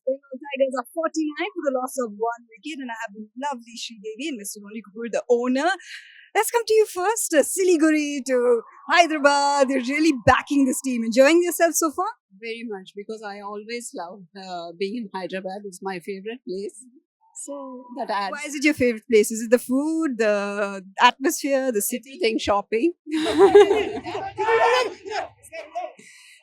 Bengal Tigers are 49 for the loss of one wicket, and I have the lovely Devi and Mr. Moni Kapoor, the owner. Let's come to you first. Siliguri to Hyderabad. You're really backing this team. Enjoying yourself so far? Very much because I always love being in Hyderabad. It's my favorite place. So that adds Why is it your favorite place? Is it the food, the atmosphere, the city? everything shopping.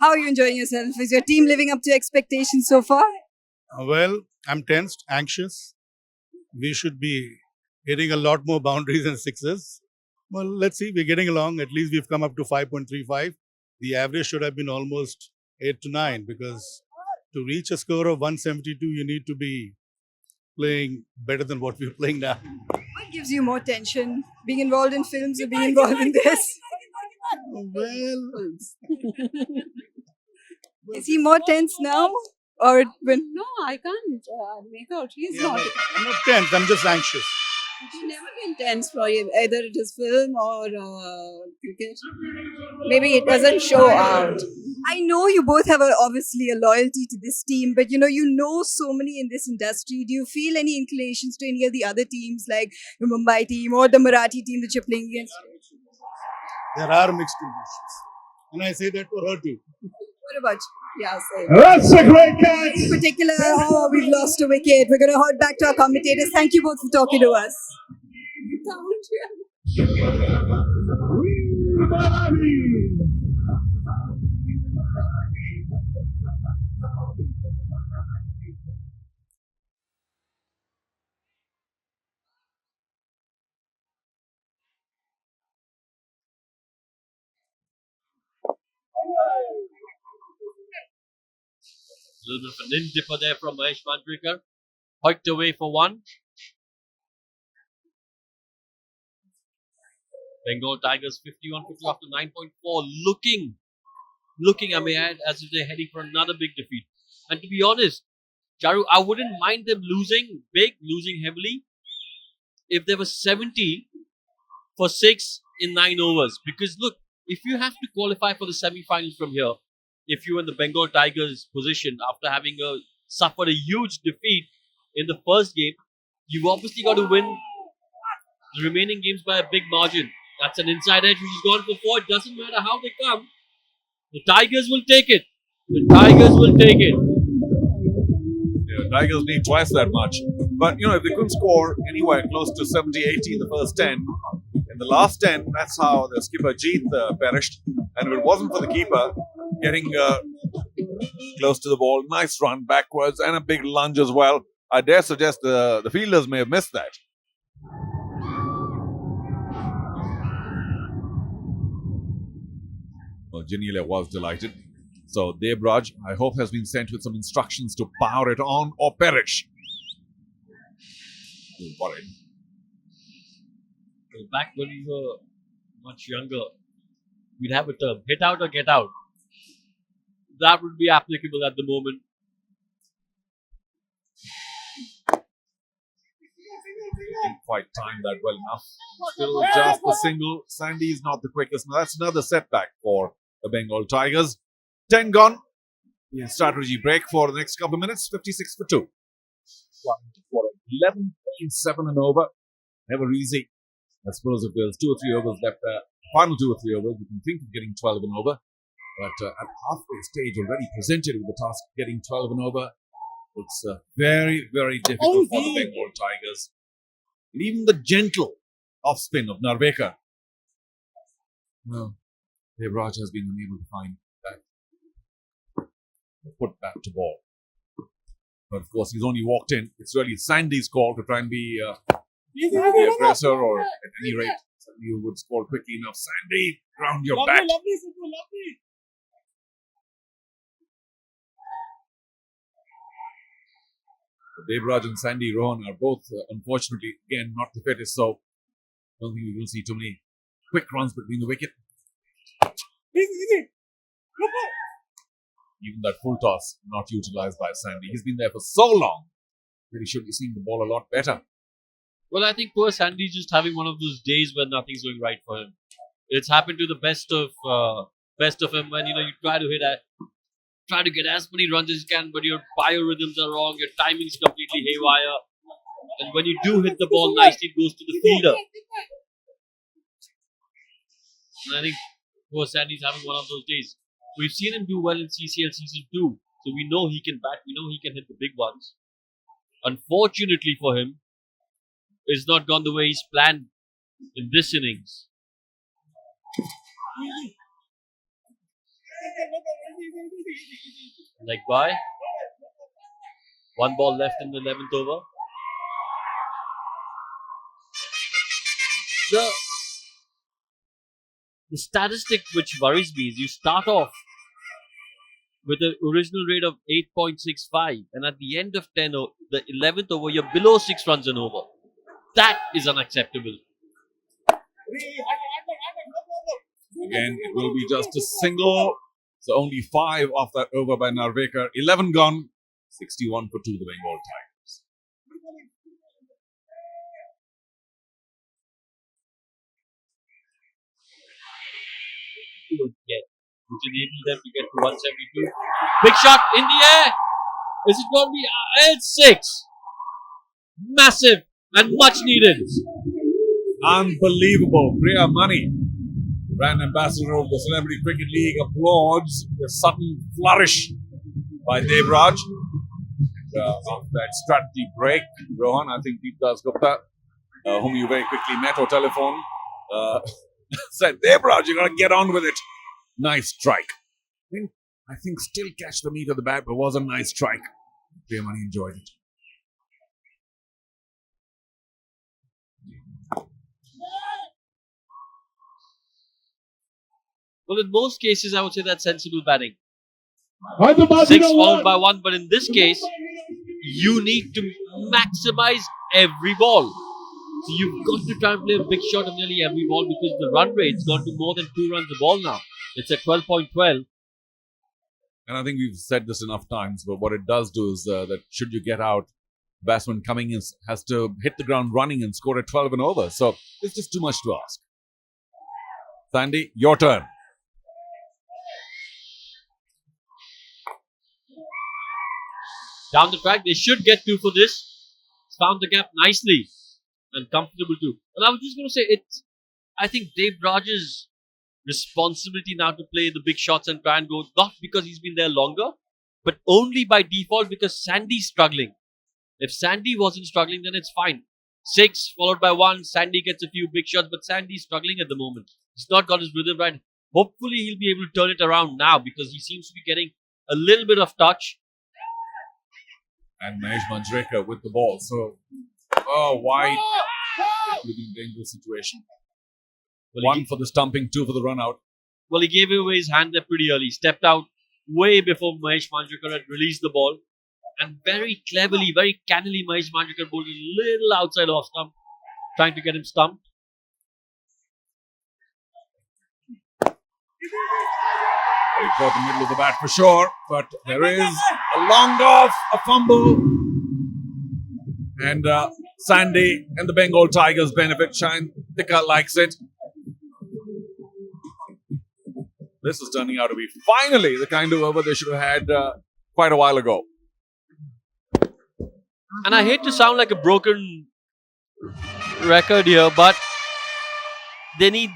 How are you enjoying yourself? Is your team living up to expectations so far? Well, I'm tensed, anxious. We should be hitting a lot more boundaries and sixes. Well, let's see. We're getting along. At least we've come up to 5.35. The average should have been almost 8 to 9 because to reach a score of 172, you need to be playing better than what we're playing now. What gives you more tension? Being involved in films or being involved in this? Well, Is he more tense now? Or when No, I can't make out. He's yeah, not. I'm not tense. I'm just anxious. He's never been tense for you. Either it is film or cricket. Maybe it doesn't show out. I know you both have obviously a loyalty to this team, but you know so many in this industry. Do you feel any inclinations to any of the other teams, like the Mumbai team or the Marathi team that you're playing against? There are mixed emotions. And I say that for her too. What about you? Yeah, same. That's a great catch. In particular, oh, we've lost a wicket. We're going to head back to our commentators. Thank you both for talking to us. A little bit of an in dipper there from Mahesh Mandrikar. Hoiked away for one. Bengal Tigers 51-50 after 9.4. Looking, I may add, as if they're heading for another big defeat. And to be honest, Charu, I wouldn't mind them losing big, losing heavily, if there was 70 for 6 in 9 overs. Because look, if you have to qualify for the semi-finals from here, if you're in the Bengal Tigers position after having suffered a huge defeat in the first game, you've obviously got to win the remaining games by a big margin. That's an inside edge which is gone for 4. It doesn't matter how they come. The Tigers will take it. The Tigers will take it. Yeah, Tigers need twice that much. But, if they couldn't score anywhere close to 70, 80 in the first 10, in the last 10, that's how the skipper Jeet perished. And if it wasn't for the keeper getting close to the ball, nice run backwards and a big lunge as well, I dare suggest the fielders may have missed that. Well, Janelia was delighted. So Debraj, I hope, has been sent with some instructions to power it on or perish. Still worried. Well, back when we were much younger, we'd have a term, hit out or get out. That would be applicable at the moment. Didn't quite time that well enough. Still just the single. Sandy is not the quickest. Now that's another setback for the Bengal Tigers. 10 gone. Strategy break for the next couple of minutes. 56 for 2. 11.7 and over. Never easy. I suppose if there's 2 or 3 overs left, final 2 or 3 overs, you can think of getting 12 and over. But at halfway stage, already presented with the task of getting 12 and over, it's very, very difficult for the Bengal Tigers. And even the gentle off spin of Narvekar. Well, Devraj has been unable to find that put back to ball. But of course, he's only walked in. It's really Sandy's call to try and be the aggressor, or at any rate, you would score quickly enough. Sandy, round your back. Devraj and Sandy Rohan are both, unfortunately, again, not the fittest, so I don't think we will see too many quick runs between the wicket. Even that full toss not utilized by Sandy. He's been there for so long that he should be seeing the ball a lot better. Well, I think poor Sandy's just having one of those days when nothing's going right for him. It's happened to the best of him when you try to hit try to get as many runs as you can, but your biorhythms are wrong, your timing is completely haywire. And when you do hit the ball nicely, it goes to the fielder. And I think poor Sandy's having one of those days. We've seen him do well in CCL season 2, so we know he can bat, we know he can hit the big ones. Unfortunately for him, it's not gone the way he's planned in this innings. Like bye. One ball left in the 11th over. The statistic which worries me is you start off with an original rate of 8.65, and at the end of the 11th over, you're below 6 runs and over. That is unacceptable. Again, it will be just a single. So only 5 off that over by Narvekar. 11 gone. 61 for 2, the Bengal Tigers. Which enables them to get to 172. Big shot in the air. Is it going to be? It's 6. Massive and much needed. Unbelievable. Priya Money, brand ambassador of the Celebrity Cricket League, applauds the sudden flourish by Devraj. After that strategy break, Rohan, I think Deepdas Gupta, whom you very quickly met or telephone, said, Devraj, you got to get on with it. Nice strike. I think still catch the meat of the bat, but was a nice strike. Priya Money enjoyed it. Well, in most cases, I would say that's sensible batting. 6 followed by 1, but in this case, you need to maximize every ball. So you've got to try and play a big shot on nearly every ball because the run rate's gone to more than 2 runs a ball now. It's at 12.12. And I think we've said this enough times, but what it does do is that should you get out, batsman coming in has to hit the ground running and score at 12 and over. So it's just too much to ask. Sandy, your turn. Down the track, they should get 2 for this. Found the gap nicely and comfortable too. And I was just going to say, I think Dave Raj's responsibility now to play the big shots and try and go, not because he's been there longer, but only by default because Sandy's struggling. If Sandy wasn't struggling, then it's fine. 6 followed by 1, Sandy gets a few big shots, but Sandy's struggling at the moment. He's not got his rhythm right. Hopefully he'll be able to turn it around now because he seems to be getting a little bit of touch. And Mahesh Manjrekar with the ball. So, wide. Looking dangerous situation. Well, 1 for the stumping, 2 for the run out. Well, he gave away his hand there pretty early. Stepped out way before Mahesh Manjrekar had released the ball. And very cleverly, very cannily, Mahesh Manjrekar bowled a little outside off stump, trying to get him stumped. He caught the middle of the bat for sure, but there is a long off, a fumble. And Sandy and the Bengal Tigers benefit. Shine Tika likes it. This is turning out to be finally the kind of over they should have had quite a while ago. And I hate to sound like a broken record here, but they need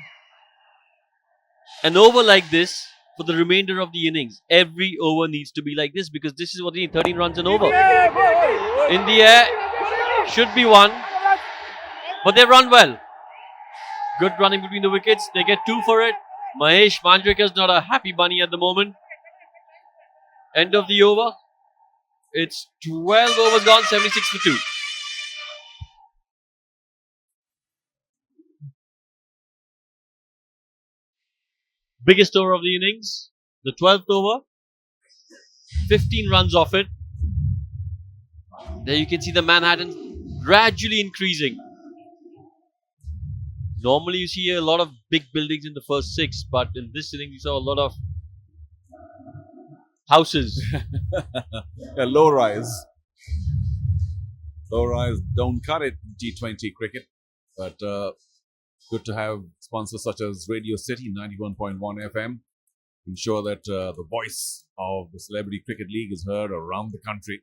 an over like this for the remainder of the innings. Every over needs to be like this because this is what they need, 13 runs and over. In the air, should be 1, but they run well. Good running between the wickets. They get 2 for it. Mahesh Manjrekar's not a happy bunny at the moment. End of the over. It's 12 overs gone, 76 for 2. Biggest over of the innings, the 12th over. 15 runs off it. There you can see the Manhattan gradually increasing. Normally you see a lot of big buildings in the first 6, but in this inning you saw a lot of houses. Yeah, low rise. Low rise don't cut it in T20 cricket, but good to have sponsors such as Radio City 91.1 FM ensure that the voice of the Celebrity Cricket League is heard around the country.